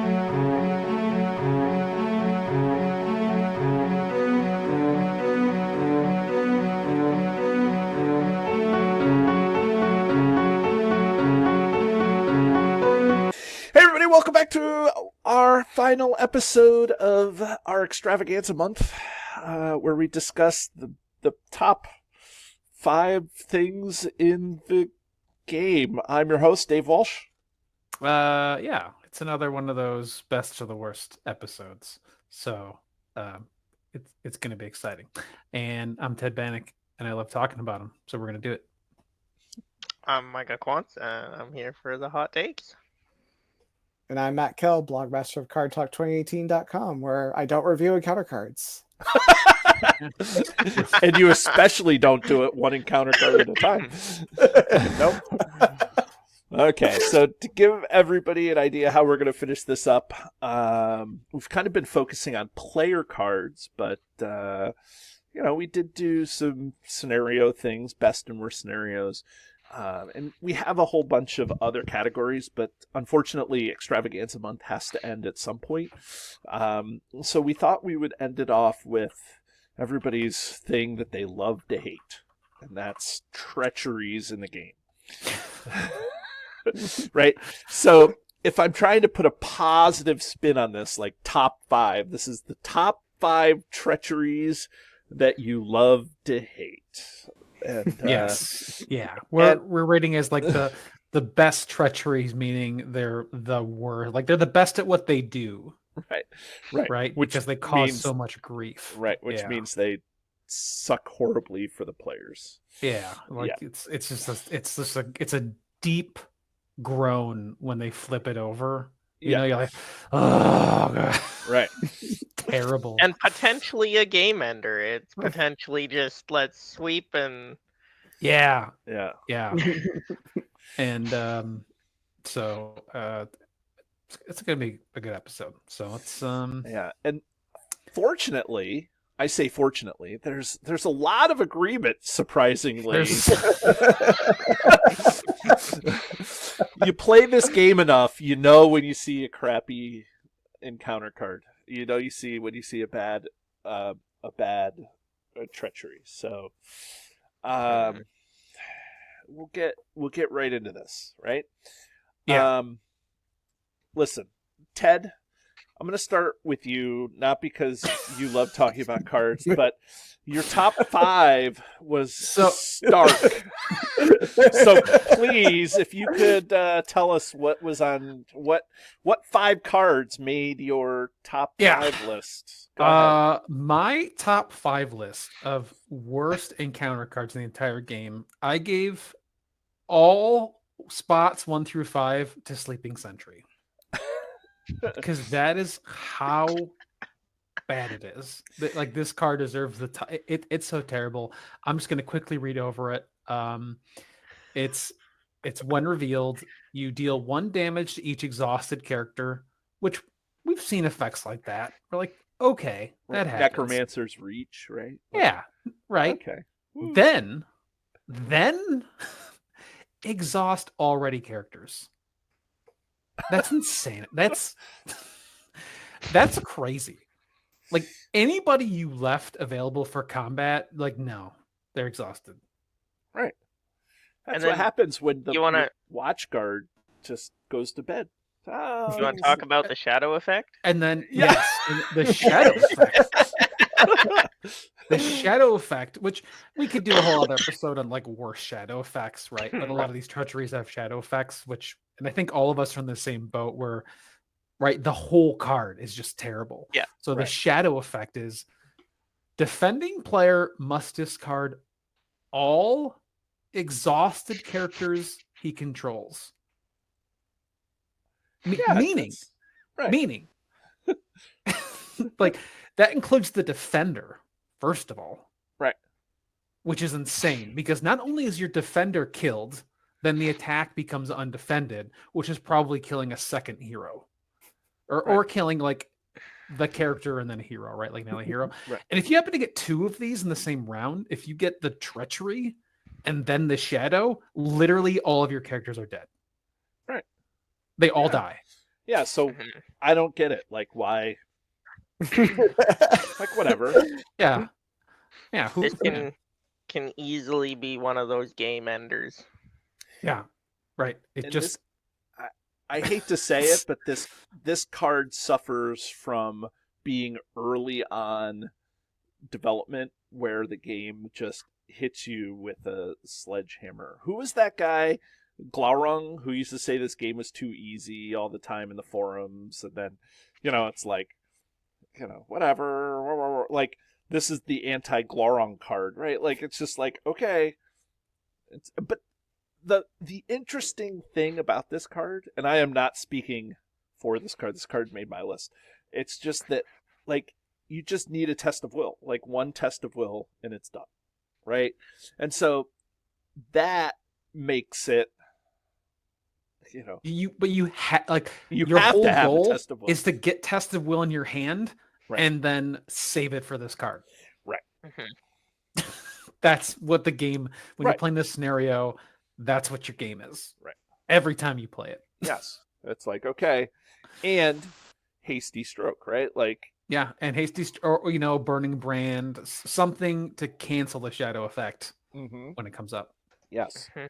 Hey everybody, welcome back to our final episode of our Extravaganza month, where we discuss the top 5 things in the game. I'm your host, Dave Walsh. Yeah, it's another one of those best of the worst episodes. So it's going to be exciting. And I'm Ted Bannock, and I love talking about them. So we're going to do it. I'm Micah Quantz, and I'm here for the hot takes. And I'm Matt Kell, blogmaster of CardTalk2018.com, where I don't review encounter cards. And you especially don't do it one encounter card at a time. Nope. Okay, so to give everybody an idea how we're going to finish this up, we've kind of been focusing on player cards, but we did do some scenario things, best and worst scenarios. And we have a whole bunch of other categories, but unfortunately, Extravaganza Month has to end at some point. So we thought we would end it off with everybody's thing that they love to hate, and that's treacheries in the game. Right? So if I'm trying to put a positive spin on this, like top 5, this is the top 5 treacheries that you love to hate. And, yes. Yeah. We're rating as like the best treacheries, meaning they're the worst. Like they're the best at what they do. Right. Because they cause so much grief. Right. Which means they suck horribly for the players. Yeah. It's a deep groan when they flip it over. You know, you're like, oh god. Right. Terrible. And potentially a game ender. It's potentially just let's sweep and yeah. And so it's gonna be a good episode. So let's and fortunately, I say fortunately, there's a lot of agreement, surprisingly. You play this game enough, you know when you see a crappy encounter card. You know when you see a bad treachery. So we'll get right into this, right? Yeah. Listen, Ted, I'm going to start with you, not because you love talking about cards, but your top 5 was stark. So please, if you could tell us what was on what 5 cards made your top 5 list. My top 5 list of worst encounter cards in the entire game, I gave all spots 1 through 5 to Sleeping Sentry. Because that is how bad it is. Like this card deserves the it's so terrible. I'm just going to quickly read over it. It's when revealed, you deal 1 damage to each exhausted character, which we've seen effects like that. We're like, okay, that happens. Necromancer's Reach, right? Yeah, right. Okay. Then exhaust already characters. That's insane. That's crazy. Like anybody you left available for combat, like no, they're exhausted. Right. That's what happens when the watch guard just goes to bed. Oh, you want to talk about the shadow effect? And then yes, the shadow effect. The shadow effect, which we could do a whole other episode on like worst shadow effects, right? But a lot of these treacheries have shadow effects, and I think all of us are in the same boat where, right, the whole card is just terrible. Yeah. So the shadow effect is defending player must discard all exhausted characters he controls. Meaning, like that includes the defender, first of all. Right. Which is insane because not only is your defender killed, then the attack becomes undefended, which is probably killing a second hero. Or killing like the character and then a hero, right? Like now a hero. Right. And if you happen to get 2 of these in the same round, if you get the treachery and then the shadow, literally all of your characters are dead. Right. They all die. Yeah, so Mhm. I don't get it. Like, why? Like, whatever. Yeah. Yeah. This can easily be one of those game enders. Yeah. Right. It And just I hate to say it, but this card suffers from being early on development where the game just hits you with a sledgehammer. Who was that guy, Glaurung, who used to say this game was too easy all the time in the forums, and then, it's like, whatever, like this is the anti-Glaurung card, right? Like it's just like, okay, but the interesting thing about this card, and I am not speaking for this card. This card made my list. It's just that, like, you just need a test of will, like one test of will, and it's done, right? And so that makes it, but you like you your have whole to have a goal test of will, is to get test of will in your hand right? and then save it for this card. Right. Mhm. That's what the game, when Right. you're playing this scenario, that's what your game is. Right. Every time you play it. Yes. It's like, okay. And hasty stroke, right? Like, Yeah, and hasty or burning brand, something to cancel the shadow effect when it comes up. yes. Mhm.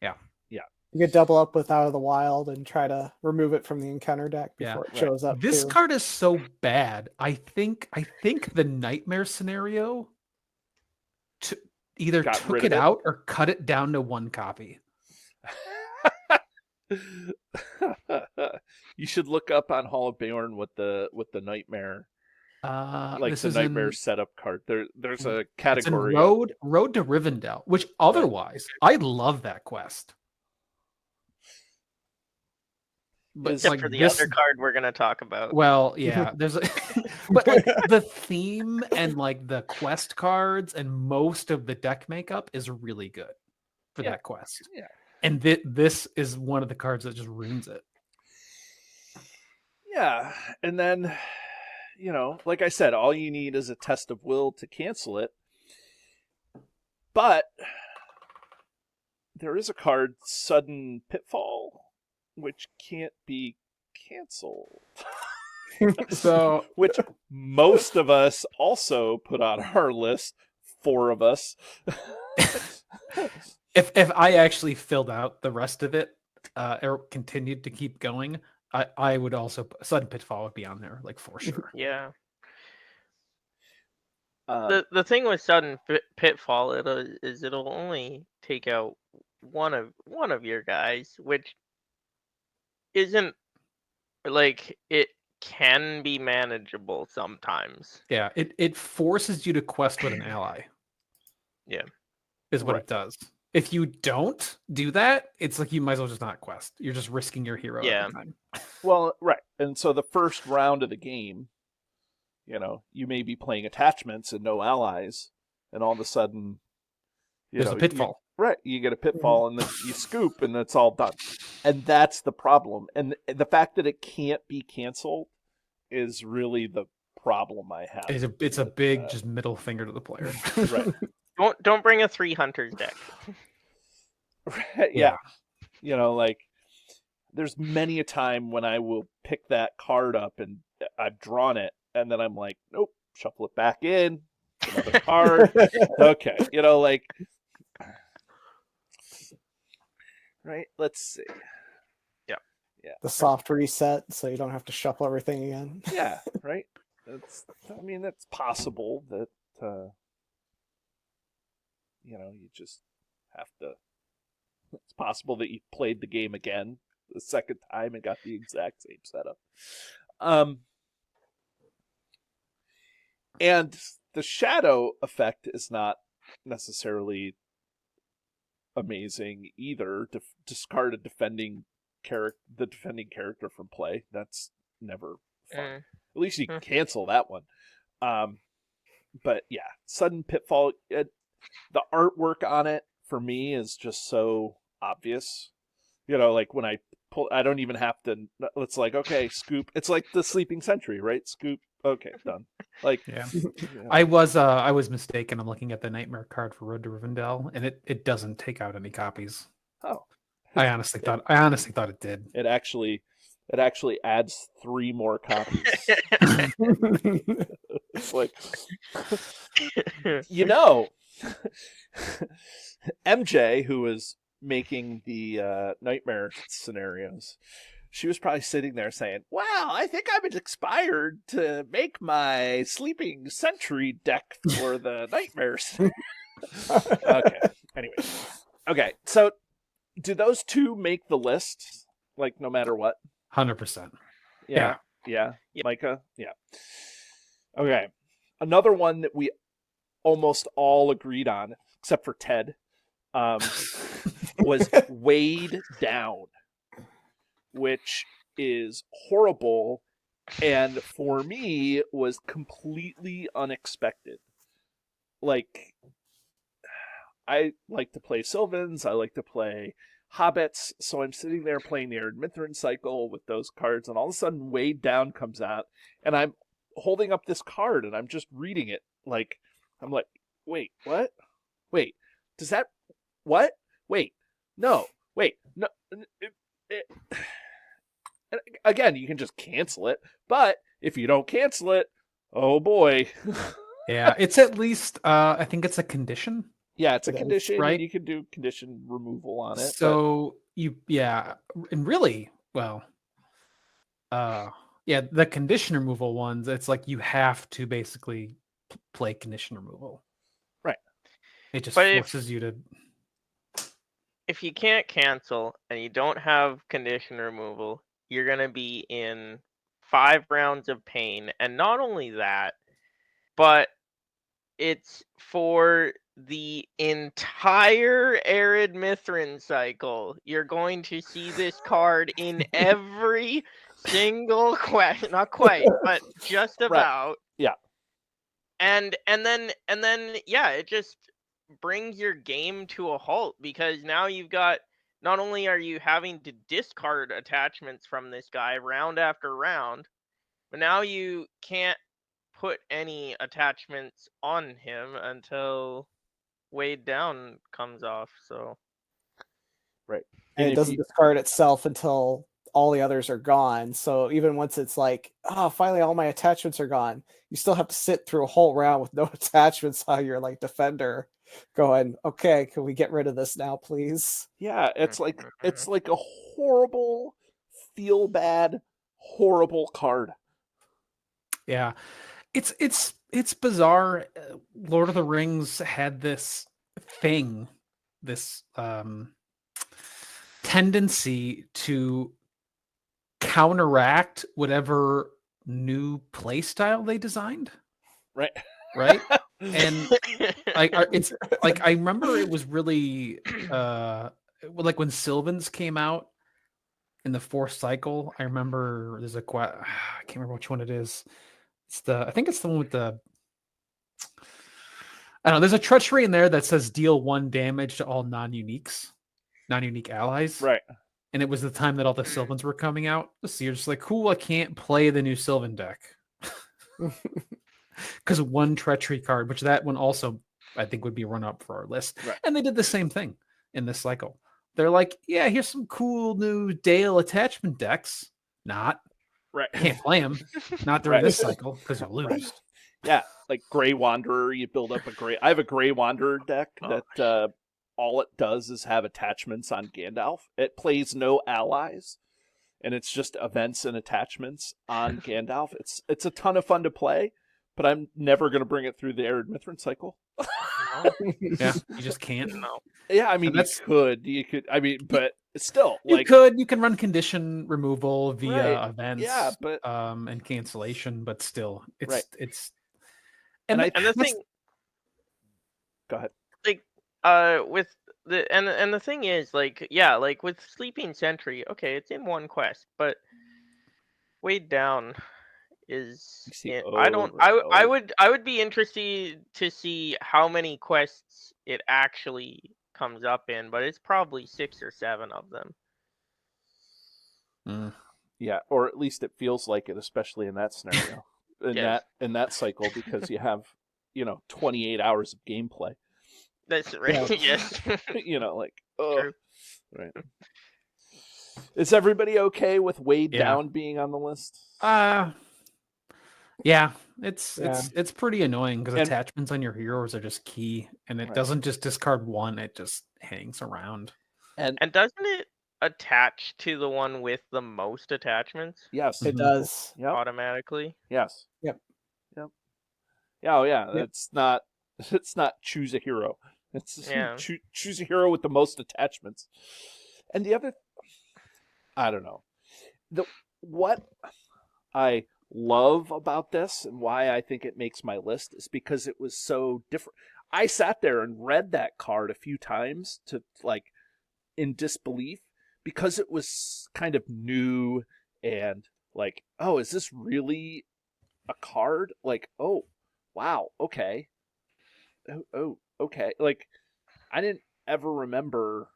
You could double up with Out of the Wild and try to remove it from the encounter deck Yeah. before it Right. shows up. This too. card is so bad. I think the nightmare scenario either Got rid took of it it? out or cut it down to one copy. You should look up on Hall of Bjorn what the nightmare, like This the is nightmare in, setup card. There's a it's in category. Road to Rivendell, which otherwise I love that quest. But Is- Except like for the this, other card we're gonna talk about. well, yeah, there's but like the theme and like the quest cards and most of the deck makeup is really good for Yeah. that quest. Yeah. And this is one of the cards that just ruins it. Yeah, and then, like I said, all you need is a test of will to cancel it. But there is a card, Sudden Pitfall, which can't be canceled. So Which most of us also put on our list. 4 of us. if I actually filled out the rest of it, or continued to keep going, I would also Sudden Pitfall would be on there, like for sure. Yeah. Um, The thing with sudden pitfall is it'll only take out one of your guys, which isn't like it can be manageable sometimes. Yeah, it forces you to quest with an ally. Yeah. Is what Right. it does. If you don't do that, it's like you might as well just not quest. You're just risking your hero Yeah. every time. well, right. And so the first round of the game, you may be playing attachments and no allies, and all of a sudden, There's a pitfall. You get a pitfall, and then you scoop, and it's all done. And that's the problem. And the fact that it can't be canceled is really the problem I have. It's a big just middle finger to the player. Right. Don't bring a 3 hunters deck. Yeah. Like there's many a time when I will pick that card up and I've drawn it, and then I'm like, nope, shuffle it back in, another card. Okay, like, right? Let's see. The soft reset, so you don't have to shuffle everything again. Yeah, right. That's possible that you just have to. It's possible that you played the game again the second time and got the exact same setup. And the shadow effect is not necessarily amazing either. Discard a defending character from play. That's never fun. At least you can cancel that one. But yeah, Sudden Pitfall. The artwork on it for me is just so obvious. Like when I pull, I don't even have to. It's like, okay, scoop. It's like the Sleeping Sentry, right? Scoop. Okay, done. Like, Yeah. yeah. I was mistaken. I'm looking at the Nightmare card for Road to Rivendell, and it doesn't take out any copies. Oh, I honestly thought it did. it actually it actually adds 3 more copies. It's like, MJ, who was making the nightmare scenarios, she was probably sitting there saying, "Wow, I think I'm inspired to make my sleeping sentry deck for the nightmares." Okay. Anyway. Okay. So, do those 2 make the list? Like, no matter what? 100%. Yeah. Yeah. Micah? Yeah. Okay. Another one that we almost all agreed on, except for Ted, was Weighed Down, which is horrible, and for me was completely unexpected. Like, I like to play Sylvans, I like to play Hobbits, so I'm sitting there playing the Arid Mithrin cycle with those cards, and all of a sudden Weighed Down comes out, and I'm holding up this card, and I'm just reading it. Like, I'm like, wait, what? Wait, does that... What? Wait, no, wait, no... Again, you can just cancel it, but if you don't cancel it, oh boy. Yeah, it's at least, I think it's a condition. Yeah, it's a It is, condition, right? and you can do condition removal on it. So and really, well, yeah, the condition removal ones, it's like you have to basically play condition removal. Right. It just But forces you to. if you can't cancel and you don't have condition removal, you're gonna be in 5 rounds of pain. And not only that, but it's for the entire Arid Mithrin cycle. You're going to see this card in every single quest. Not quite, but just Right. about. Yeah. And then yeah, it just brings your game to a halt, because now you've got, not only are you having to discard attachments from this guy round after round, but now you can't put any attachments on him until Weighed Down comes off. So Right. And it if doesn't you- discard itself until all the others are gone. So even once it's like, oh, finally all my attachments are gone, you still have to sit through a whole round with no attachments on your like defender, going, okay, can we get rid of this now, please? Yeah, it's like a horrible, feel bad, horrible card. Yeah, it's bizarre. Lord of the Rings had this thing, this tendency to counteract whatever new play style they designed, Right. right? And it's like, I remember it was really like when Sylvans came out in the 4th cycle. I remember there's I can't remember which one it is. I think it's the one with the, I don't know, there's a treachery in there that says deal 1 damage to all non-unique allies. Right. And it was the time that all the Sylvans were coming out. So you're just like, cool, I can't play the new Sylvan deck. Because 1 treachery card, which that one also I think would be run up for our list. Right. And they did the same thing in this cycle. They're like, yeah, here's some cool new Dale attachment decks. Not. Right. Can't play them. Not during Right. this cycle, because you'll lose. Right. Yeah, like Grey Wanderer, you build up I have a Grey Wanderer deck that all it does is have attachments on Gandalf. It plays no allies, and it's just events and attachments on Gandalf. It's a ton of fun to play, but I'm never going to bring it through the Arid Mithrin cycle. Yeah, you just can't. No. Yeah, I mean, you could, I mean, but still, like, you can run condition removal via Right. events, Yeah, but and cancellation, but still, it's Right. it's And the that's- thing, go ahead. with the and the thing is, like, yeah, like with Sleeping Sentry, okay, it's in 1 quest, but Weighed Down is You see I would be interested to see how many quests it actually comes up in, but it's probably 6 or 7 of them. Yeah, or at least it feels like it, especially in that scenario, Yes. in that cycle, because you have 28 hours of gameplay. That's right. Yes. Like, oh, True. right. Is everybody okay with weighed Yeah. down being on the list? Yeah, it's Yeah. it's pretty annoying because And- attachments on your heroes are just key, and it Right. doesn't just discard one; it just hangs around. And And doesn't it attach to the one with the most attachments yes, It Mhm. does. yep, automatically? yes, Yep. yep. Yeah, oh yeah. Yep. It's not. It's not choose a hero. It's Yeah. choose a hero with the most attachments. And the other, I don't know. What I love about this and why I think it makes my list is because it was so different. I sat there and read that card a few times to like in disbelief because it was kind of new and like, oh, is this really a card? Like, oh, wow, okay. Oh, okay. Like, I didn't ever remember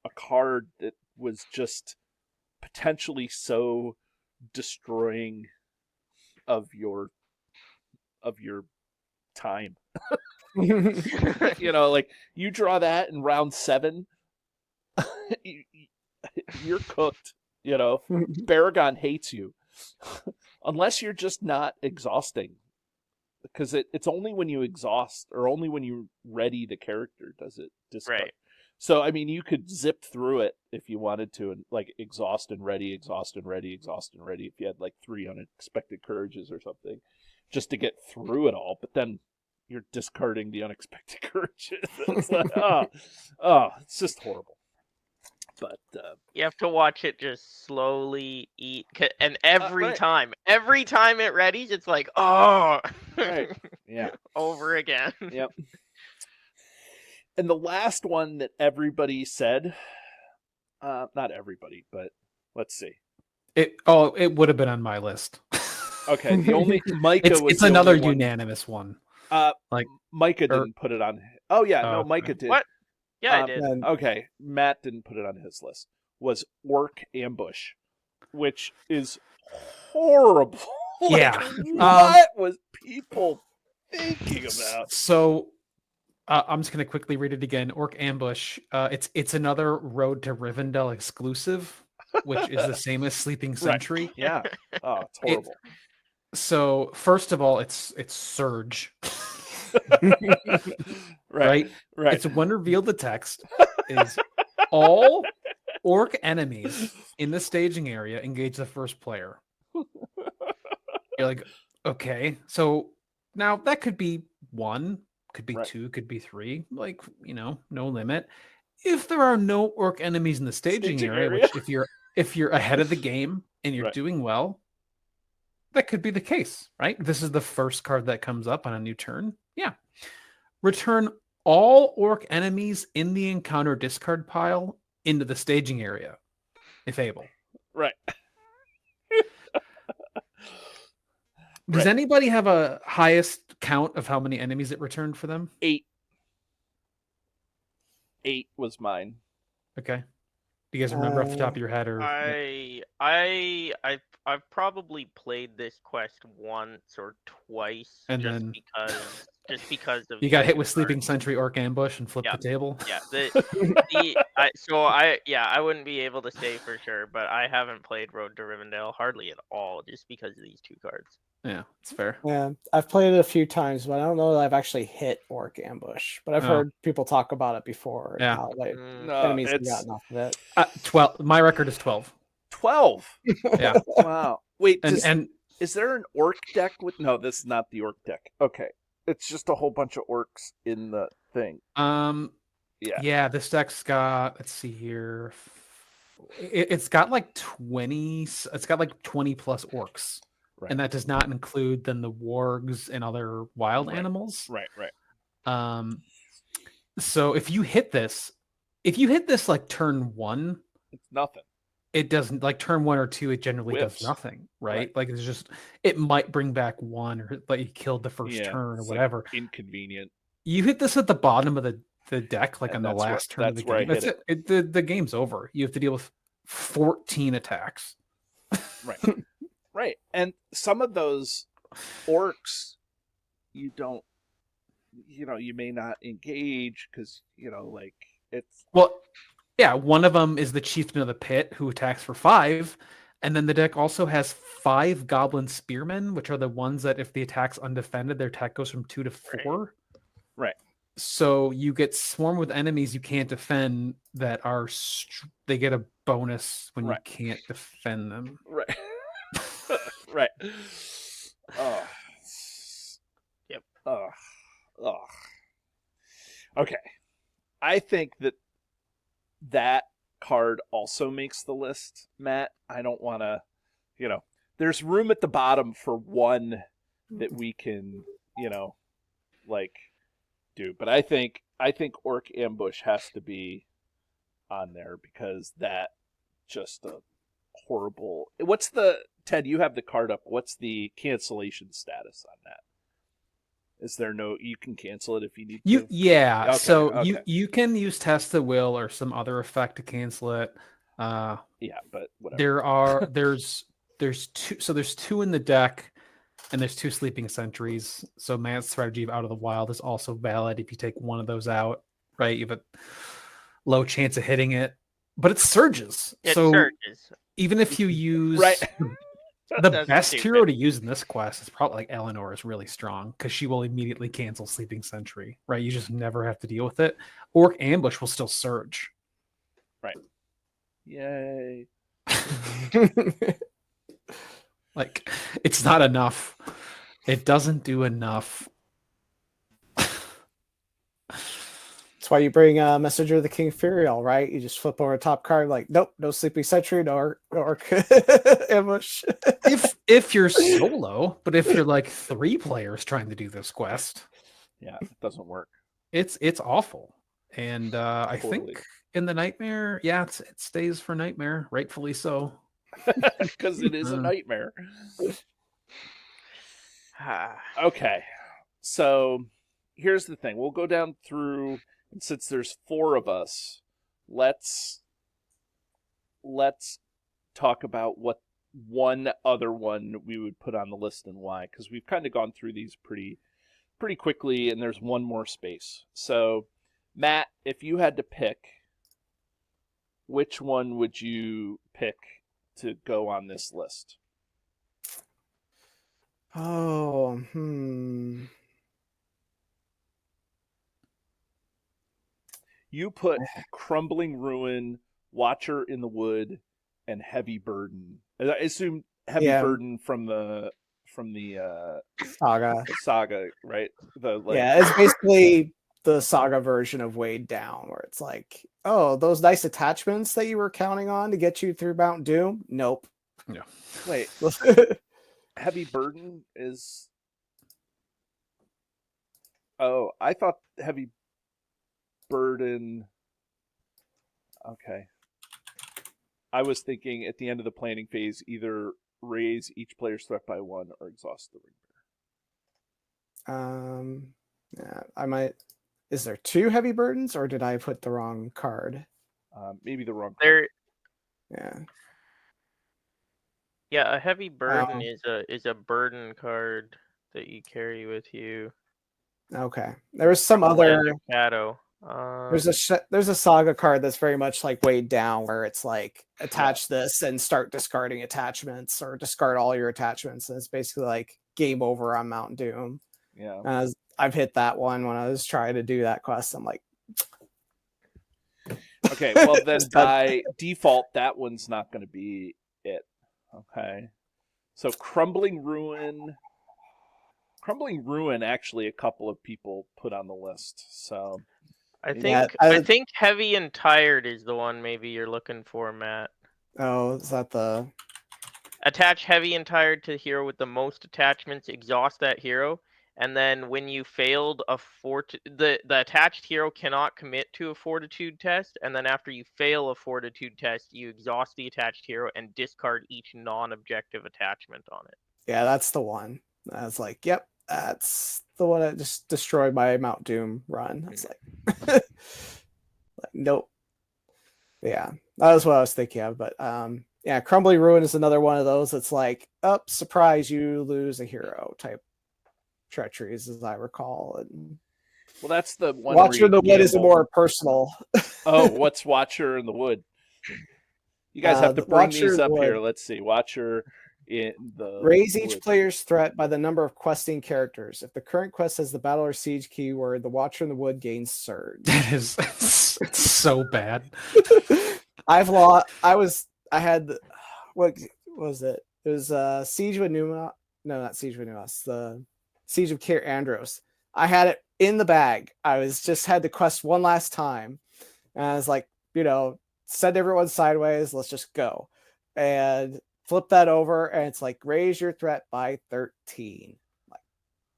a card that was just potentially so destroying of your time. Like you draw that in round 7, you're cooked. Baragon hates you unless you're just not exhausting, because it's only when you exhaust or only when you ready the character does it discard. Right. So I mean, you could zip through it if you wanted to, and like exhaust and ready, exhaust and ready, exhaust and ready. If you had like 3 unexpected courages or something, just to get through it all. But then you're discarding the unexpected courages. It's like, it's just horrible. But You have to watch it just slowly eat, and every right. time it readies, it's like, oh, Right. Yeah. over again. Yep. And the last one that everybody said, not everybody, but let's see. It would have been on my list. Okay, the only Micah was It's the another only one. unanimous one. Like Micah didn't put it on. Oh yeah, no, okay. Micah did. What? Yeah, I Um, did. And Okay, Matt didn't put it on his list. Was Orc Ambush, which is horrible. Like, Yeah. what was people thinking about? So I'm just gonna quickly read it again. Orc Ambush. It's another Road to Rivendell exclusive, which is the same as Sleeping Sentry. Yeah. Oh, it's horrible. So first of all, it's Surge, Right. right? It's when revealed the text is all orc enemies in the staging area engage the first player. You're like, okay, so now that could be 1, could be Right. 2, could be 3, like, no limit. If there are no orc enemies in the staging area, which if you're ahead of the game and you're Right. doing well, that could be the case, right? This is the first card that comes up on a new turn. Yeah. Return all orc enemies in the encounter discard pile into the staging area, if able. Right. Does Right. anybody have a highest count of how many enemies it returned for them? 8. 8 was mine. Okay. Do you guys remember off the top of your head, or I've probably played this quest once or twice, And just then- because of you got the hit with two Sleeping cards. Sentry Orc Ambush and flipped Yeah. the table? Yeah, I wouldn't be able to say for sure, but I haven't played Road to Rivendell hardly at all, just because of these 2 cards. Yeah, it's fair. yeah, I've played it a few times, but I don't know that I've actually hit Orc Ambush. But I've Oh. heard people talk about it before. And Yeah. how like No, enemies have it's gotten off of it. 12. My record is 12. 12. Yeah. Wow. Wait, And is there an orc deck with? No, this is not the orc deck. Okay, it's just a whole bunch of orcs in the thing. Yeah. this deck's got, let's see here. It's got like 20. It's got like 20 plus orcs. Right. And that does not include then the wargs and other wild Right. animals. Right. So if you hit this like turn 1, It's nothing. it doesn't, like turn 1 or 2, it generally Whiffs. does nothing, right? Right. Like it's just, it might bring back 1, or like you killed the first Yeah, turn or it's like whatever. inconvenient. You hit this at the bottom of the deck, like And on the that's where- last turn of the that's where I game. That's hit it. The game's over. You have to deal with 14 attacks. Right. Right. And some of those orcs, you don't, you may not engage because, like it's. Well, Yeah, one of them is the Chieftain of the Pit, who attacks for 5. And then the deck also has 5 Goblin Spearmen, which are the ones that if the attack's undefended, their attack goes from 2 to 4. Right. So you get swarmed with enemies you can't defend that are they get a bonus when you Right. can't defend them. Right. Right. Oh. Yep. Oh. Oh. Okay. I think that card also makes the list, Matt. I don't want to, there's room at the bottom for one that we can, like do. But I think Orc Ambush has to be on there because that just a horrible. What's the Ted? You have the card up. What's the cancellation status on that? Is there no? You can cancel it if you need to. Yeah. Okay, So okay. you can use Test the Will or some other effect to cancel it. Yeah, but whatever. There's 2. So there's 2 in the deck, and there's 2 Sleeping Sentries. So Matt's strategy of Out of the Wild is also valid if you take one of those out. Right, you have a low chance of hitting it, but it surges. It so surges. even if you use Right. the That's best stupid. hero to use in this quest is probably like Eleanor is really strong because she will immediately cancel Sleeping Sentry. Right, you just never have to deal with it. Orc Ambush will still surge. Right. Yay. Like, it's not enough. It doesn't do enough. That's why you bring Messenger of the King Furiel, right? You just flip over the top card, like, nope, no Sleeping Sentry, no Orc Ambush. If you're solo, but if you're like 3 players trying to do this quest, Yeah, it doesn't work. it's awful. And I Totally. think in the Nightmare, yeah, it stays for Nightmare, rightfully so. Because it is a nightmare. Ah. Okay, so here's the thing. We'll go down through, and since there's 4 of us, let's talk about what one other one we would put on the list and why, because we've kind of gone through these pretty quickly, and there's one more space. So, Matt, if you had to pick, which one would you pick to go on this list? Oh, You put Crumbling Ruin, Watcher in the Wood, and Heavy Burden. I assume Heavy Burden from the Saga, right? it's basically the Saga version of Weighed Down, where it's like, oh, those nice attachments that you were counting on to get you through Mount Doom. Nope. Yeah. Wait, Heavy Burden is. Oh, I thought Heavy Burden. Okay. I was thinking at the end of the planning phase, either raise each player's threat by 1 or exhaust the ring bear. Yeah, I might. Is there 2 Heavy Burdens, or did I put the wrong card? Maybe the wrong There. Yeah. Yeah, a Heavy Burden is a burden card that you carry with you. Okay. There was some other shadow. There's a Saga card that's very much like Weighed Down, where it's like attach this and start discarding attachments, or discard all your attachments, and it's basically like game over on Mount Doom. Yeah. I've hit that one when I was trying to do that quest. I'm like, okay, well then by default that one's not going to be it. Okay. So Crumbling Ruin, actually a couple of people put on the list. So I think Heavy and Tired is the one maybe you're looking for, Matt. Oh, is that the attach Heavy and Tired to the hero with the most attachments, exhaust that hero, and then when you failed a the attached hero cannot commit to a Fortitude test, and then after you fail a Fortitude test, you exhaust the attached hero and discard each non-objective attachment on it. Yeah, that's the one. I was like, yep, that's the one that just destroyed my Mount Doom run. I was like, nope. Yeah, that was what I was thinking of. But yeah, Crumbling Ruin is another one of those. It's like, surprise, you lose a hero type treacheries, as I recall. And Well, that's the one. Watcher in where the you Wood is a gamble. more personal. Oh, what's Watcher in the Wood? You guys have to bring Watcher these in the up here. Wood. Let's see. Watcher in the Raise each Wood. player's threat by the number of questing characters. If the current quest has the battle or siege keyword, the Watcher in the Wood gains Surge. That is it's so bad. I've lost. I had what was it? It was Siege of Numa. No, not Siege of Numas. The Siege of Kaer Andros. I had it in the bag. I was just had the quest one last time, and I was like, send everyone sideways. Let's just go, and flip that over, and it's like raise your threat by 13. Like,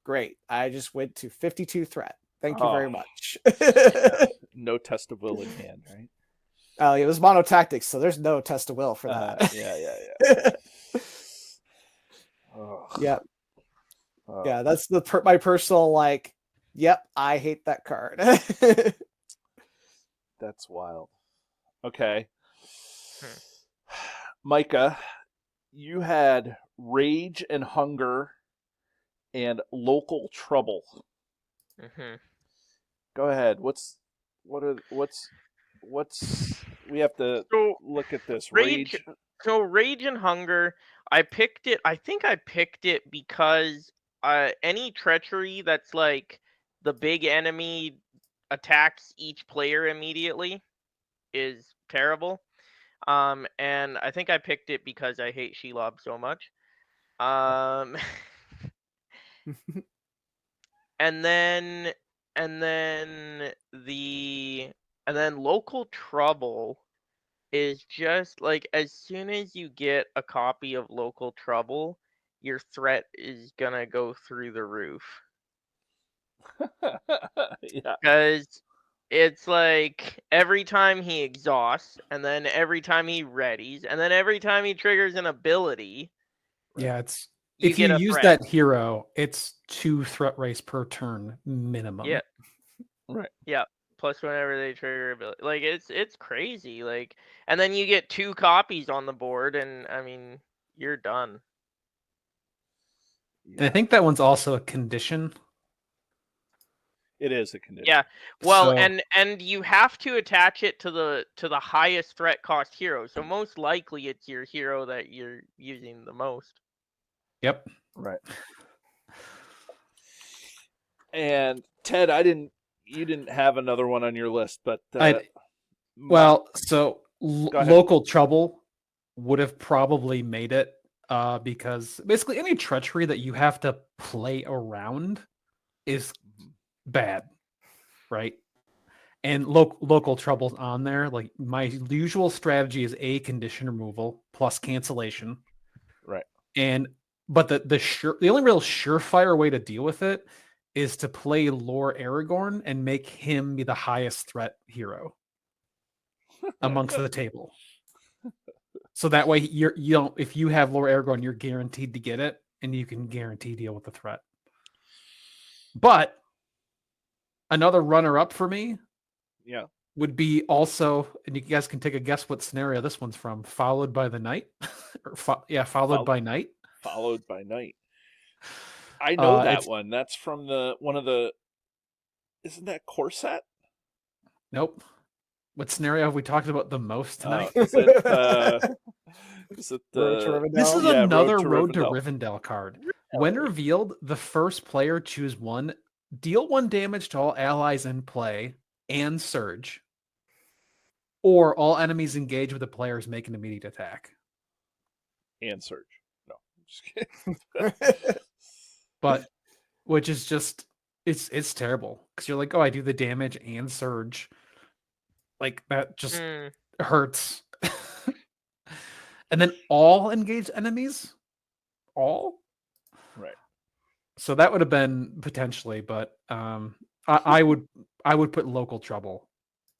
great. I just went to 52 threat. Thank you very much. No test of will in hand, right? Oh, it was mono tactics, so there's no test of will for that. Yeah. Yeah. Yeah, that's my personal like. Yep, I hate that card. That's wild. Okay. Micah, you had Rage and Hunger and Local Trouble. Mm-hmm. Go ahead. What's we have to look at this. Rage. So Rage and Hunger, I picked it. I think I picked it because any treachery that's like the big enemy attacks each player immediately is terrible. And I think I picked it because I hate Shelob so much. And then Local Trouble is just like as soon as you get a copy of Local Trouble, your threat is gonna go through the roof. Yeah. Because it's like every time he exhausts, and then every time he readies, and then every time he triggers an ability, Yeah, it's you if you get a use threat. that hero, it's 2 threat race per turn minimum. Yeah. Right. Yeah. Plus whenever they trigger ability. Like it's crazy. Like, and then you get 2 copies on the board, and I mean you're done. And I think that one's also a condition. It is a condition. Yeah. Well, So- and you have to attach it to the highest threat cost hero. So most likely it's your hero that you're using the most. Yep. Right. And Ted, you didn't have another one on your list, but so Go ahead. Local Trouble would have probably made it because basically any treachery that you have to play around is bad, right? And Local Trouble's on there. Like my usual strategy is a condition removal plus cancellation, right. But the only real surefire way to deal with it is to play Lore Aragorn and make him be the highest threat hero amongst the table. So that way you don't, if you have Lore Aragorn, you're guaranteed to get it, and you can guarantee deal with the threat. But another runner-up for me, would be also, and you guys can take a guess what scenario this one's from. Followed by the Night, Followed by Night. Followed by Night. I know that it's one. That's from one of the. Isn't that Corset? Nope. What scenario have we talked about the most tonight? Is it the Road to Rivendell? This is another Road to Rivendell card. When revealed, the first player choose one, deal 1 damage to all allies in play and surge, or all enemies engaged with the players make an immediate attack. And surge. No, I'm just kidding. But which is just it's terrible because you're like, oh, I do the damage and surge. Like that just hurts. And then all engaged enemies? All? Right. So that would have been potentially, but I would put Local Trouble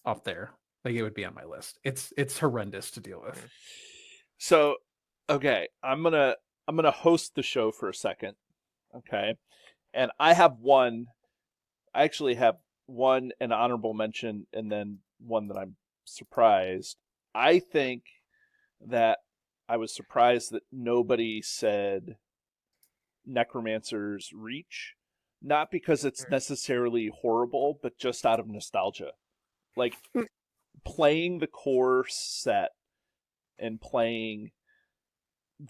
up there. Like it would be on my list. It's horrendous to deal with. So, okay, I'm gonna host the show for a second. Okay. And I actually have one an honorable mention and then one that I'm surprised. I think that I was surprised that nobody said Necromancer's Reach, not because it's necessarily horrible, but just out of nostalgia. Like playing the core set and playing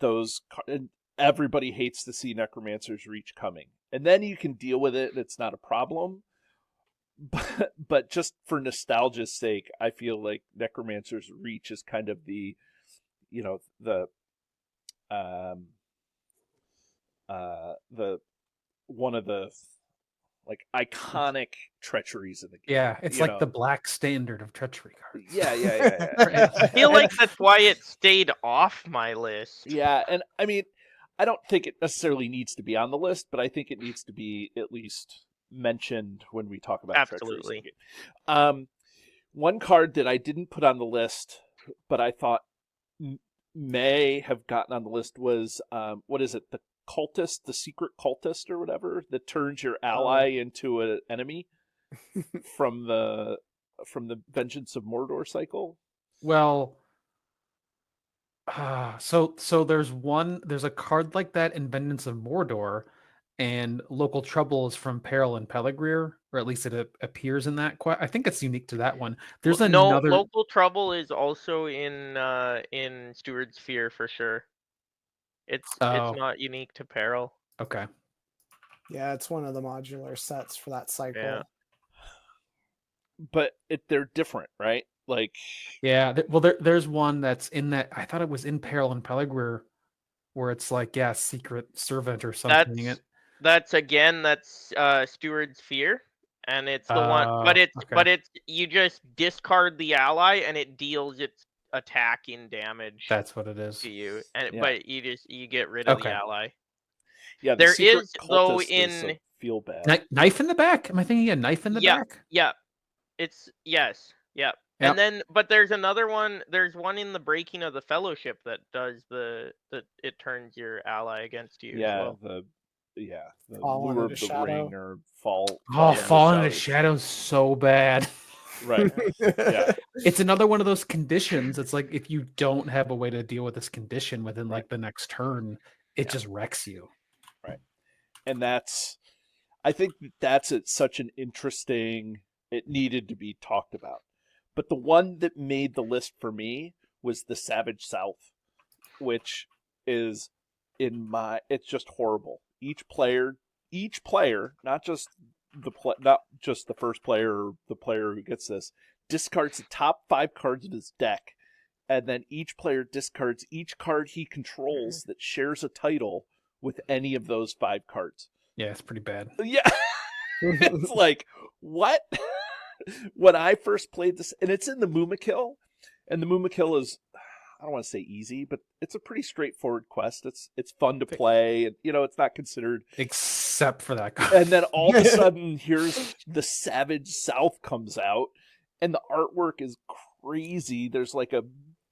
and everybody hates to see Necromancer's Reach coming. And then you can deal with it and it's not a problem. But just for nostalgia's sake, I feel like Necromancer's Reach is kind of the one of the like iconic treacheries in the game. Yeah, it's like the black standard of treachery cards. Yeah. I feel like that's why it stayed off my list. Yeah, and I mean, I don't think it necessarily needs to be on the list, but I think it needs to be at least mentioned when we talk about treacheries. In the game. One card that I didn't put on the list, but I thought may have gotten on the list was what is it? The cultist, the secret cultist or whatever that turns your ally into an enemy from the Vengeance of Mordor cycle. Well, so there's a card like that in Vengeance of Mordor, and Local Trouble is from Peril and Peligreer, or at least it appears in that. I think it's unique to that one. There's another. Local Trouble is also in Steward's Fear for sure. It's not unique to Peril. Okay. Yeah, it's one of the modular sets for that cycle. Yeah. But they're different, right? Like, yeah, there's one that's in that. I thought it was in Peril and Peligreer, where it's like, yeah, Secret Servant or something. That's Steward's Fear, and it's the one. But it's you just discard the ally, and it deals its attacking damage. That's what it is to you, but you get rid of the ally. Yeah, there is though in feel bad knife in the back. Am I thinking a knife in the back? Yeah, it's yes, yeah. Yep. And then, but there's another one. There's one in the Breaking of the Fellowship that does it turns your ally against you. Yeah, as well. the Lure of the Ring or Fall. Fall into Shadow so bad. Right. Yeah. It's another one of those conditions. It's like if you don't have a way to deal with this condition within like the next turn, it just wrecks you. Right. And I think that's such an interesting. It needed to be talked about. But the one that made the list for me was the Savage South, which is it's just horrible. Each player, not just the first player or the player who gets this, discards the top 5 cards of his deck, and then each player discards each card he controls that shares a title with any of those 5 cards. Yeah, it's pretty bad. Yeah. It's like, what? When I first played this, and it's in the Mumakil, and the Mumakil is, I don't want to say easy, but it's a pretty straightforward quest. It's fun to play, and it's not considered except for that card. And then all of a sudden, here's the Savage South comes out, and the artwork is crazy. There's like a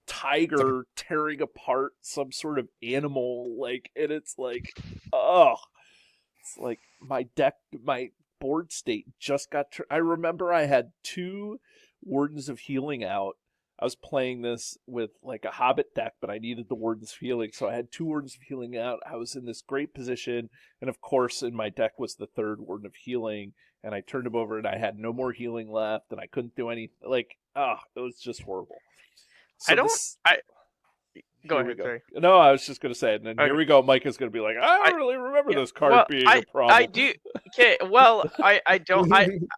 tiger tearing apart some sort of animal, and it's like, it's like my board state just got. I remember I had 2 Wardens of Healing out. I was playing this with like a Hobbit deck, but I needed the Wardens of Healing, so I had 2 Wardens of Healing out. I was in this great position, and of course, in my deck was the 3rd Warden of Healing, and I turned him over, and I had no more healing left, and I couldn't do anything. It was just horrible. So Go ahead. Sorry. No, I was just going to say it, and then here we go. Mike is going to be like, I don't really remember this card being a problem. I do. Okay, well, I don't.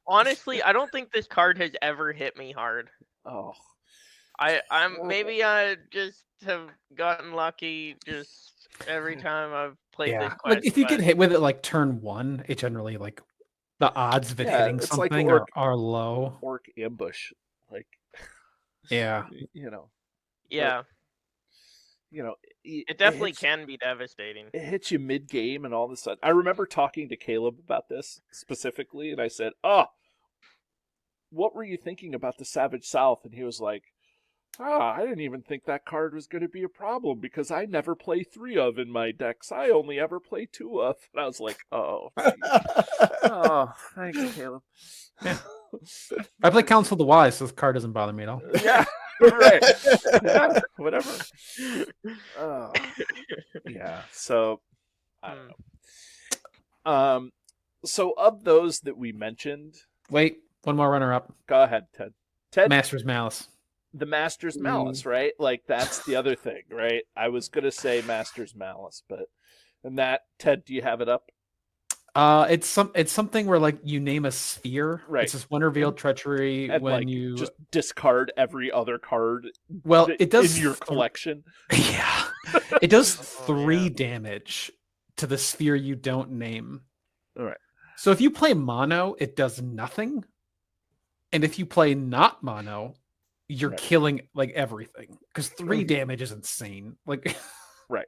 Honestly, I don't think this card has ever hit me hard. Oh. Maybe I just have gotten lucky just every time I've played this quest. Like if you get hit with it like turn 1, it generally like the odds of it hitting something like are low. Orc Ambush, yeah. Yeah. It definitely can be devastating. It hits you mid-game and all of a sudden. I remember talking to Caleb about this specifically, and I said, what were you thinking about the Savage South? And he was like, I didn't even think that card was going to be a problem because I never play 3 of in my decks. I only ever play 2 of. And I was like, thanks, Caleb. Yeah. I play Council of the Wise, so this card doesn't bother me at all. Yeah, right. Yeah, whatever. Yeah, so I don't know. So of those that we mentioned, Wait, one more runner-up. go ahead, Ted. Ted, Master's Malice. the Master's Malice, right? Like that's the other thing, right? I was gonna say Master's Malice, but and that Ted, do you have it up? It's something where like you name a sphere. Right. It's this one revealed treachery And when like you just discard every other card well it does in your collection. Yeah. It does Oh, 3 yeah. damage to the sphere you don't name. All right. So if you play mono, it does nothing. And if you play not mono, you're Right. killing like everything. Because 3 damage is insane. Like Right.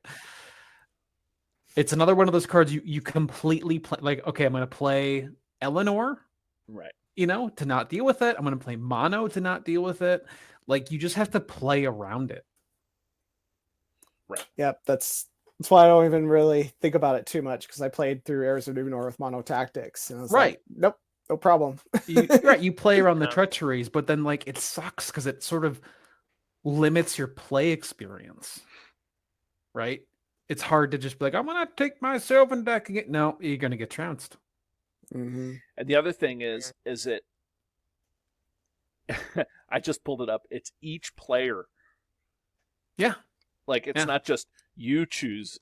it's another one of those cards you completely play like, okay, I'm gonna play Eleanor, Right. you know, to not deal with it. I'm gonna play mono to not deal with it. Like you just have to play around it. Yep, that's why I don't even really think about it too much because I played through Heirs of Numenor with mono tactics, and I was like, nope, no problem. You play around the Yeah. treacheries, but then like it sucks because it sort of limits your play experience. Right? It's hard to just be like, I'm gonna take my Sylvan deck and get no, you're gonna get trounced. Mm-hmm. And the other thing is it I just pulled it up. It's each player. Yeah. Like it's Yeah. not just you choose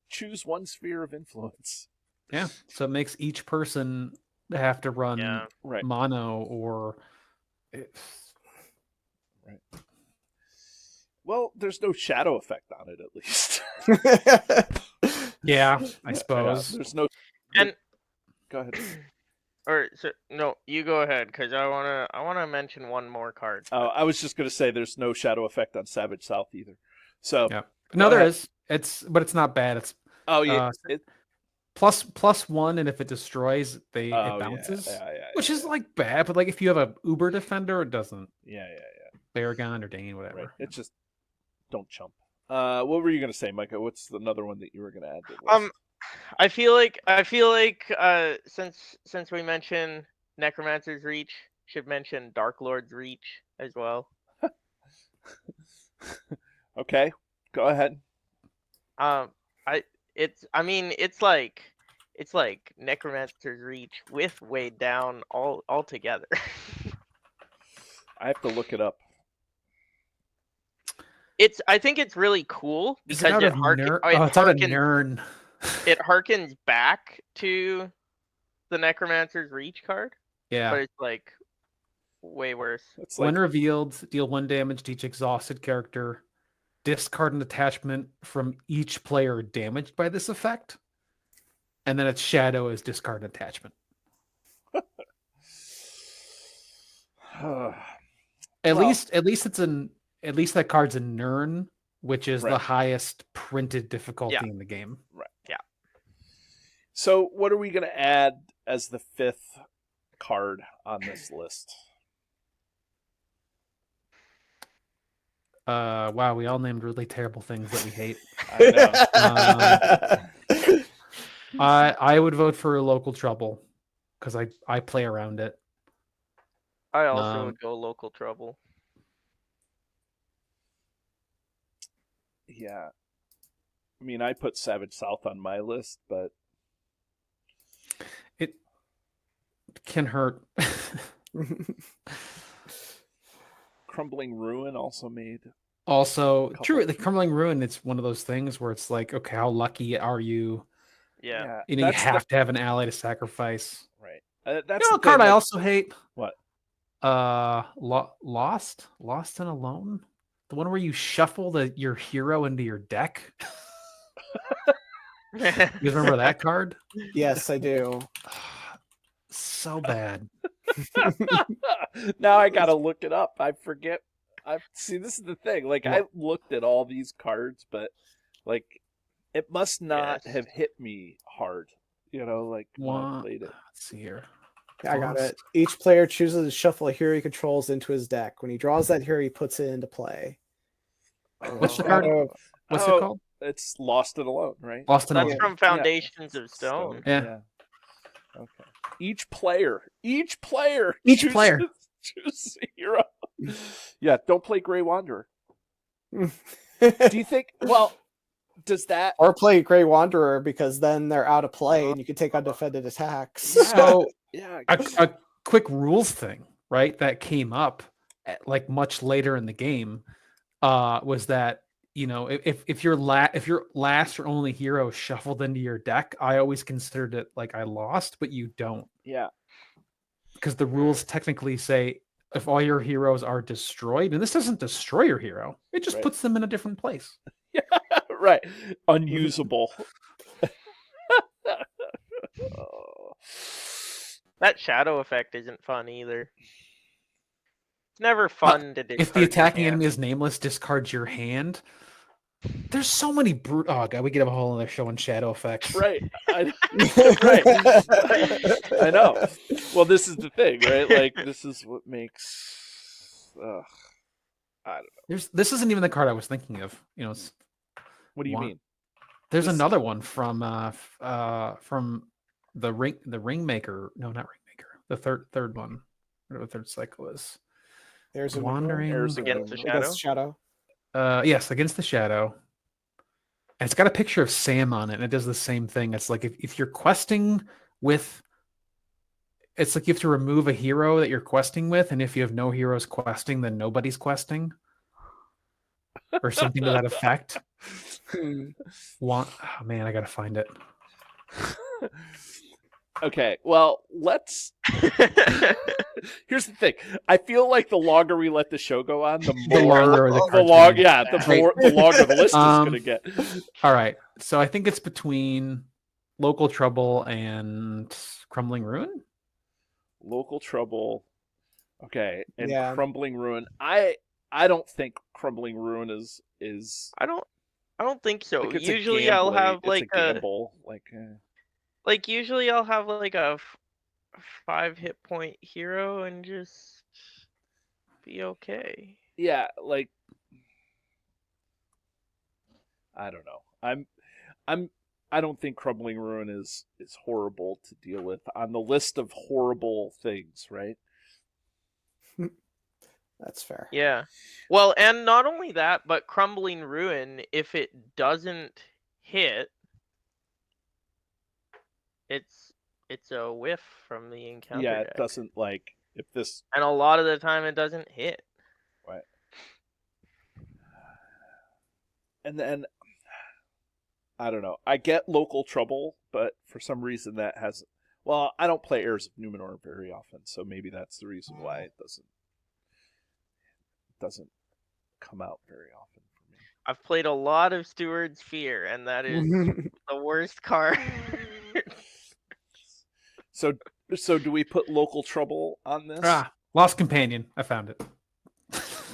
choose one sphere of influence. Yeah. So it makes each person have to run Yeah. Right. mono or Well, there's no shadow effect on it at least. yeah, I Yeah, suppose. there's no And Go ahead. or so no, you go ahead because I wanna mention one more card. Oh, I was just gonna say there's no shadow effect on Savage South either. So Yeah. go No, there ahead. is. It's not bad. It's Oh yeah. +1, and if it destroys, Oh, it yeah, bounces. Yeah, Which is like bad, but like if you have a Uber defender, it doesn't. yeah. Baragon or Dane, whatever. Right. It's just don't chump. What were you gonna say, Micah? What's another one that you were gonna add to the list? I feel like since we mentioned Necromancer's Reach, should mention Dark Lord's Reach as well. Okay, go ahead. It's like Necromancer's Reach with Weighed Down all together. I have to look it up. I think it's really cool Is because it out of Nern? Oh, it's out of Nern. it harkens back to the Necromancer's Reach card, Yeah. but it's like way worse. It's When like revealed, deal 1 damage to each exhausted character. Discard an attachment from each player damaged by this effect. And then its shadow is discard an attachment. At least that card's in Nern, which is the Right. highest printed difficulty Yeah. in the game. So what are we gonna add as the 5th card on this list? Wow, we all named really terrible things that we hate. I know. I would vote for Local Trouble because I play around it. I also Um, would go Local Trouble. Yeah. I mean, I put Savage South on my list, but It can hurt. Crumbling Ruin also made. Also, Couple. true, the Crumbling Ruin, it's one of those things where it's like, okay, how lucky are you? Yeah. You know, you that's have to have an ally to sacrifice. right. That's You know, the a card thing, I like- also hate. What? Lost and Alone, the one where you shuffle your hero into your deck. You guys remember that card? Yes, I do. So bad. Now I gotta look it up. I forget. See. This is the thing. Like I What? looked at all these cards, but like it must not Yes. have hit me hard. You know, like when I One- played it. Let's see here. I got Lost. it. Each player chooses to shuffle a hero he controls into his deck. When he draws that hero, he puts it into play. What's the Oh. card? Oh, What's Oh, it called? It's Lost and Alone, right? Lost and That's Alone. from Foundations of Stone. Yeah. Okay. Each player Each chooses- player. chooses a hero. Yeah, don't play Grey Wanderer. Do you think? Well, does that? Or play Grey Wanderer, because then they're out of play and you can take undefended attacks. So Yeah. a quick rules thing, right? That came up like much later in the game, was that, you know, if your last or only hero shuffled into your deck, I always considered it like I lost, but you don't, Yeah. because the rules technically say if all your heroes are destroyed, and this doesn't destroy your hero, it just Right. puts them in a different place. Right. Unusable. Oh. That shadow effect isn't fun either. It's never fun to discard If the your attacking hand. enemy is nameless, discards your hand. There's so many oh god, we could have a whole other show on shadow effects. Right. Right. I know. Well, this is the thing, right? Like, this is what makes. I don't know. This isn't even the card I was thinking of. You know, What do you mean? There's This- another one from the Ringmaker. No, not Ringmaker. The third one. Whatever the third cycle is. There's a Wandering Heirs of Against the Numenor. Shadow? Against Shadow. Yes, Against the Shadow. And it's got a picture of Sam on it, and it does the same thing. It's like if you're questing with, it's like you have to remove a hero that you're questing with, and if you have no heroes questing, then nobody's questing, or something to that effect. Oh man, I gotta find it. Okay, well, let's. Here's the thing. I feel like the longer we let the show go on, the The more longer the the cards long, get. yeah, the longer the list is going to get. All right, so I think it's between Local Trouble and Crumbling Ruin. Local Trouble, okay, and Yeah. Crumbling Ruin. I don't think Crumbling Ruin is. I don't think so. Like, it's a Usually I'll gambling- have it's like a gamble. like usually I'll have like a 5 hit point hero and just be okay. Yeah, like I don't know. I don't think Crumbling Ruin is horrible to deal with on the list of horrible things, right? That's fair. Yeah. Well, and not only that, but Crumbling Ruin, if it doesn't hit, it's a whiff from the encounter Yeah, deck. it doesn't like if this And a lot of the time it doesn't hit. right. And then I don't know. I get Local Trouble, but for some reason that has. Well, I don't play Heirs of Numenor very often, so maybe that's the reason why it doesn't come out very often for me. I've played a lot of Steward's Fear, and that is the worst card. So do we put Local Trouble on this? Lost Companion. I found it.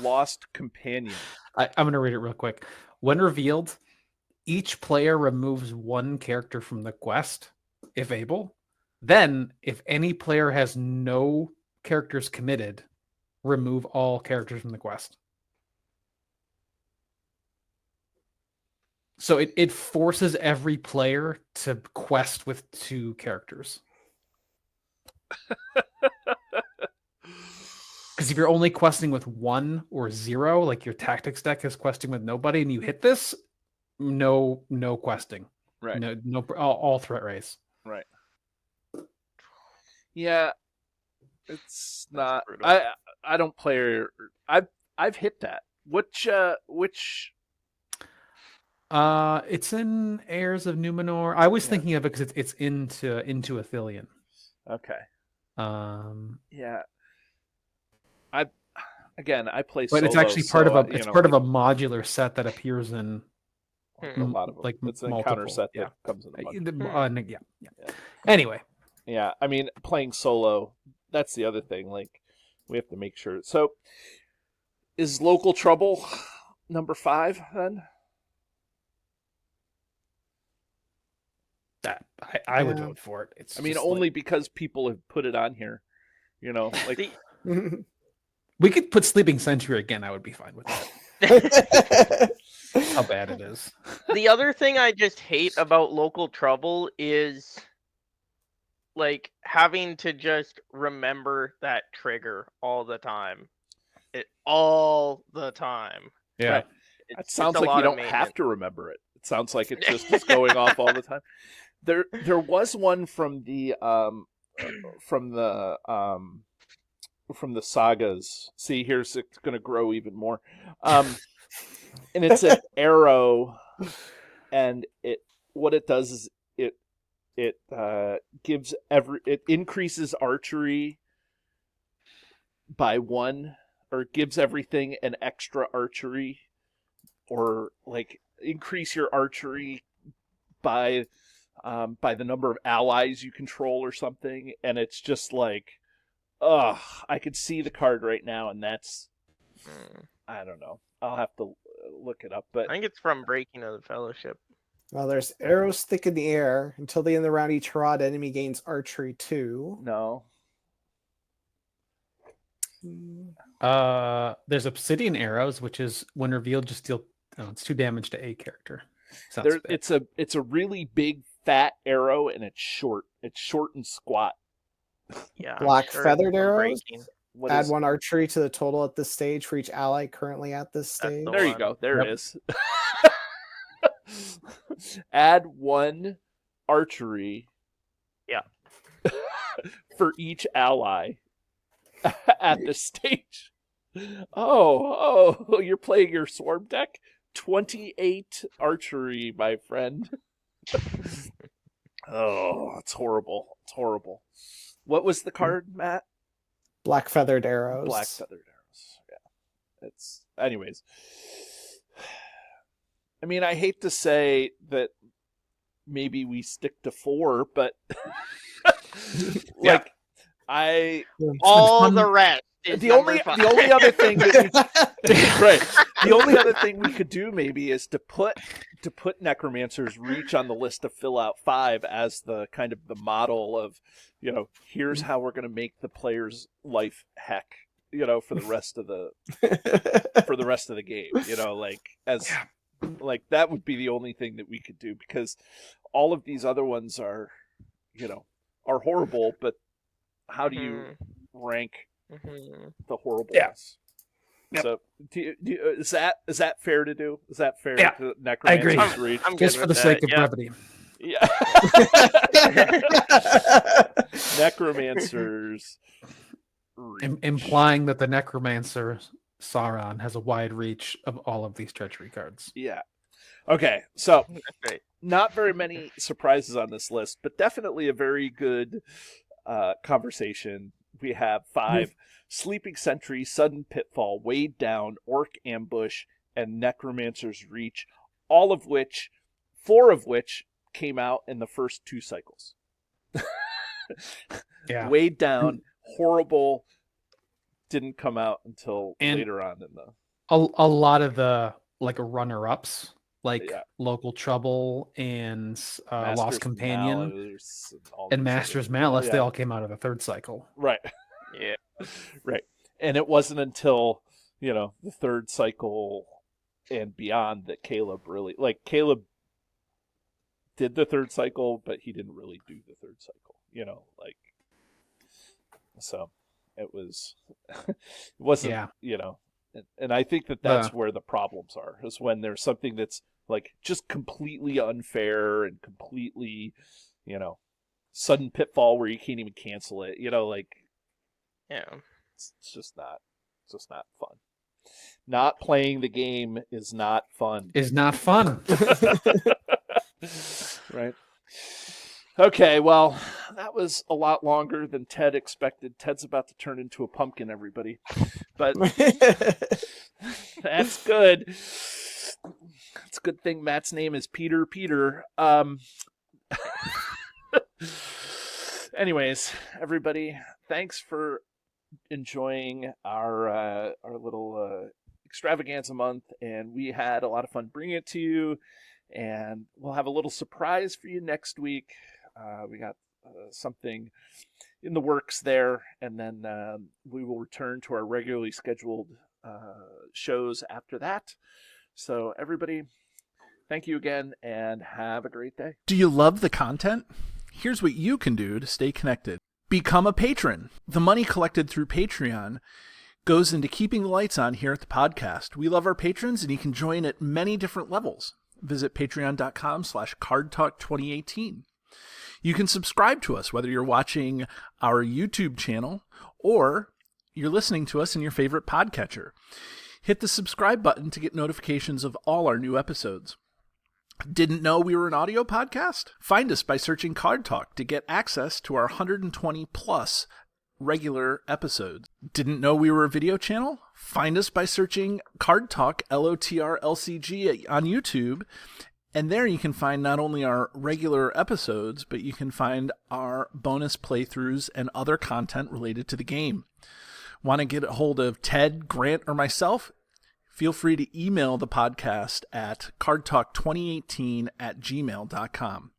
Lost Companion. I'm going to read it real quick. When revealed, each player removes one character from the quest, if able. Then, if any player has no characters committed, remove all characters from the quest. So it forces every player to quest with 2 characters. Because if you're only questing with 1 or 0, like your tactics deck is questing with nobody, and you hit this, no questing. Right. No, all threat race. Right. Yeah, it's not. brutal. I don't play. I've hit that. Which It's in Heirs of Numenor. I was Yeah. thinking of it because it's into Athelion. Okay. Yeah, I play. but it's solo, actually part so, of a part of a modular set that appears in a lot of them. like It's an encounter multiple, set that yeah. comes in a bunch. Yeah. Yeah. Anyway, Yeah, I mean, playing solo, that's the other thing. Like, we have to make sure. So, is Local Trouble number 5 then? that I would Yeah. vote for it. It's I mean, just only like, because people have put it on here. You know, like The- we could put Sleeping Sentry again. I would be fine with that. How bad it is. The other thing I just hate about Local Trouble is like having to just remember that trigger all the time. All the time. Yeah. Right. It sounds a like you lot of don't have to remember it. It sounds like it just is going off all the time. There was one from the sagas. See, here's it's going to grow even more. And it's an arrow, and what it does is it increases archery by 1, or it gives everything an extra archery, or like increase your archery by the number of allies you control or something. And it's just like, I could see the card right now, and that's, I don't know. I'll have to look it up, but I think it's from Breaking of the Fellowship. Well, there's arrows thick in the air. Until the end of the round, each rod enemy gains archery 2. no. There's obsidian arrows, which is when revealed, just deal. Oh, it's 2 damage to a character. It's a really big fat arrow, and it's short. It's short and squat. Yeah. Black it's feathered from arrows? Breaking. What Add is- 1 archery to the total at this stage for each ally currently at this That's stage. the There you one. go. There Yep. it is. Add 1 archery. Yeah. For each ally at this stage. Oh, you're playing your swarm deck? 28 archery, my friend. Oh, it's horrible. It's horrible. What was the card, Matt? Black feathered arrows. Black feathered arrows. Yeah. Anyways. I mean, I hate to say that maybe we stick to 4, but Yeah. All the rest is the only other thing that the only other thing we could do maybe is to put Necromancer's Reach on the list to fill out 5 as the kind of the model of, here's how we're going to make the player's life heck, for the rest of the game, like that would be the only thing that we could do, because all of these other ones are horrible, but how do you rank the horribleness? Yep. So, is that fair to do? Is that fair? Yeah, to I agree. Necromancer's Reach? I'm Just good for with the sake of that, brevity. Yeah. Necromancer's Reach. Implying that the Necromancer Sauron has a wide reach of all of these treachery cards. Yeah. Okay, so That's right. not very many surprises on this list, but definitely a very good conversation. We have 5: Sleeping Sentry, Sudden Pitfall, Weighed Down, Orc Ambush, and Necromancer's Reach, 4 of which came out in the first 2 cycles. Yeah. Weighed Down, horrible, didn't come out until And- later on in the... A lot of the runner-ups, Yeah. Local Trouble and Master's Lost Companion Malice and all and these Master's other- Malice, they Yeah. all came out of the 3rd cycle. Right. Yeah. Right. And it wasn't until, the 3rd cycle and beyond that Caleb Caleb did the 3rd cycle, but he didn't really do the 3rd cycle, so it wasn't, Yeah. and I think that's where the problems are, is when there's something that's just completely unfair and completely, sudden pitfall where you can't even cancel it, Yeah. it's just not fun. Not playing the game is not fun. Is not fun. Right. Okay, well, that was a lot longer than Ted expected. Ted's about to turn into a pumpkin, everybody. But that's good. It's a good thing Matt's name is Peter. Anyways, everybody, thanks for enjoying our little extravaganza month, and we had a lot of fun bringing it to you, and we'll have a little surprise for you next week. We got something in the works there, and then we will return to our regularly scheduled shows after that. So everybody, thank you again, and have a great day. Do you love the content? Here's what you can do to stay connected. Become a patron. The money collected through Patreon goes into keeping the lights on here at the podcast. We love our patrons, and you can join at many different levels. visit patreon.com/cardtalk2018. You can subscribe to us whether you're watching our YouTube channel or you're listening to us in your favorite podcatcher. Hit the subscribe button to get notifications of all our new episodes. Didn't know we were an audio podcast? Find us by searching Card Talk to get access to our 120 plus regular episodes. Didn't know we were a video channel? Find us by searching Card Talk LOTR LCG on YouTube. And there you can find not only our regular episodes, but you can find our bonus playthroughs and other content related to the game. Want to get a hold of Ted, Grant, or myself? Feel free to email the podcast at cardtalk2018@gmail.com.